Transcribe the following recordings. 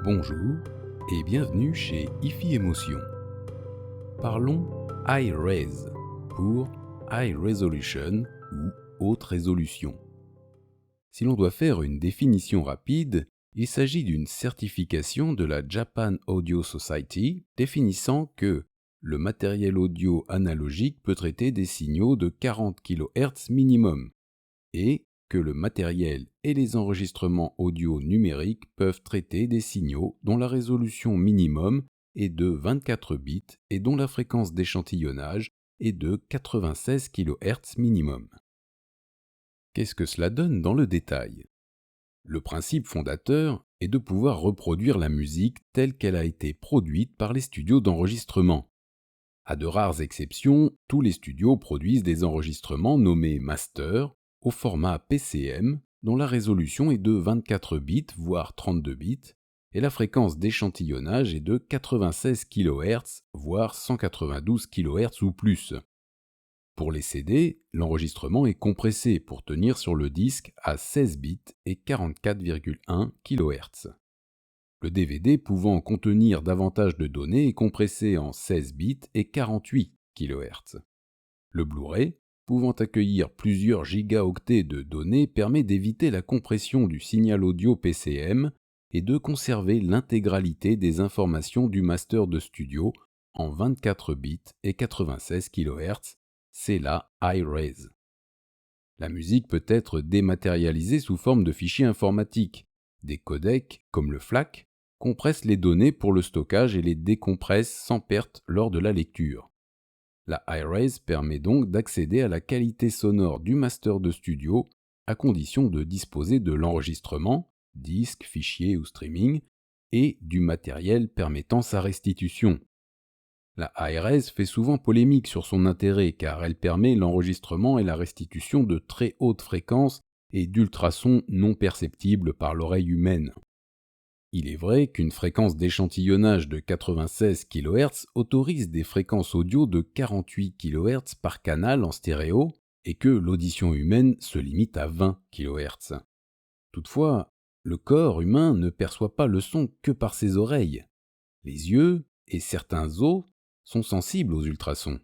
Bonjour et bienvenue chez IFI Émotion. Parlons High Res pour High Resolution ou haute résolution. Si l'on doit faire une définition rapide, il s'agit d'une certification de la Japan Audio Society définissant que le matériel audio analogique peut traiter des signaux de 40 kHz minimum et que le matériel et les enregistrements audio numériques peuvent traiter des signaux dont la résolution minimum est de 24 bits et dont la fréquence d'échantillonnage est de 96 kHz minimum. Qu'est-ce que cela donne dans le détail ? Le principe fondateur est de pouvoir reproduire la musique telle qu'elle a été produite par les studios d'enregistrement. À de rares exceptions, tous les studios produisent des enregistrements nommés master au format PCM dont la résolution est de 24 bits voire 32 bits et la fréquence d'échantillonnage est de 96 kHz voire 192 kHz ou plus. Pour les CD, l'enregistrement est compressé pour tenir sur le disque à 16 bits et 44,1 kHz. Le DVD pouvant contenir davantage de données est compressé en 16 bits et 48 kHz. Le Blu-ray, pouvant accueillir plusieurs gigaoctets de données, permet d'éviter la compression du signal audio PCM et de conserver l'intégralité des informations du master de studio en 24 bits et 96 kHz, c'est la High Res. La musique peut être dématérialisée sous forme de fichiers informatiques. Des codecs, comme le FLAC, compressent les données pour le stockage et les décompressent sans perte lors de la lecture. La High Res permet donc d'accéder à la qualité sonore du master de studio à condition de disposer de l'enregistrement, disque, fichier ou streaming, et du matériel permettant sa restitution. La High Res fait souvent polémique sur son intérêt car elle permet l'enregistrement et la restitution de très hautes fréquences et d'ultrasons non perceptibles par l'oreille humaine. Il est vrai qu'une fréquence d'échantillonnage de 96 kHz autorise des fréquences audio de 48 kHz par canal en stéréo et que l'audition humaine se limite à 20 kHz. Toutefois, le corps humain ne perçoit pas le son que par ses oreilles. Les yeux et certains os sont sensibles aux ultrasons.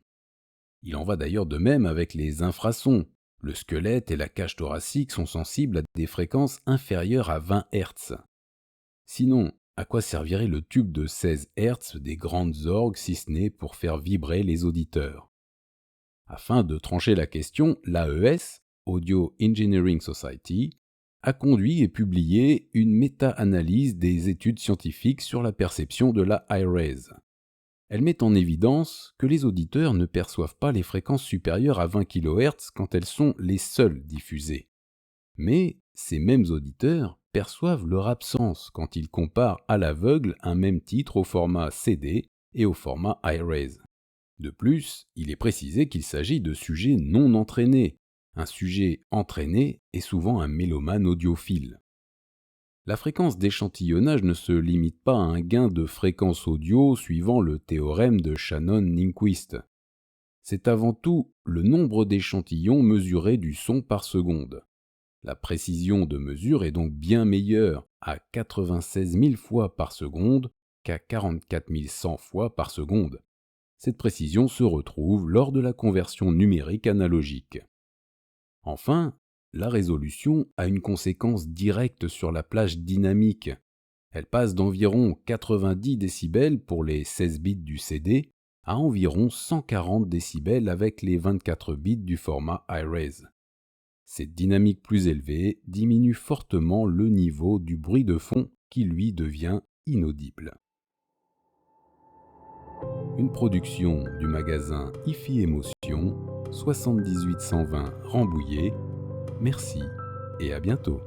Il en va d'ailleurs de même avec les infrasons. Le squelette et la cage thoracique sont sensibles à des fréquences inférieures à 20 Hz. Sinon, à quoi servirait le tube de 16 Hz des grandes orgues si ce n'est pour faire vibrer les auditeurs ? Afin de trancher la question, l'AES, Audio Engineering Society, a conduit et publié une méta-analyse des études scientifiques sur la perception de la High Res. Elle met en évidence que les auditeurs ne perçoivent pas les fréquences supérieures à 20 kHz quand elles sont les seules diffusées. Mais ces mêmes auditeurs perçoivent leur absence quand ils comparent à l'aveugle un même titre au format CD et au format High Res. De plus, il est précisé qu'il s'agit de sujets non entraînés. Un sujet entraîné est souvent un mélomane audiophile. La fréquence d'échantillonnage ne se limite pas à un gain de fréquence audio suivant le théorème de Shannon-Lindquist. C'est avant tout le nombre d'échantillons mesurés du son par seconde. La précision de mesure est donc bien meilleure à 96 000 fois par seconde qu'à 44 100 fois par seconde. Cette précision se retrouve lors de la conversion numérique analogique. Enfin, la résolution a une conséquence directe sur la plage dynamique. Elle passe d'environ 90 décibels pour les 16 bits du CD à environ 140 décibels avec les 24 bits du format High Res. Cette dynamique plus élevée diminue fortement le niveau du bruit de fond qui lui devient inaudible. Une production du magasin IFI Émotion, 78 120 Rambouillet. Merci et à bientôt.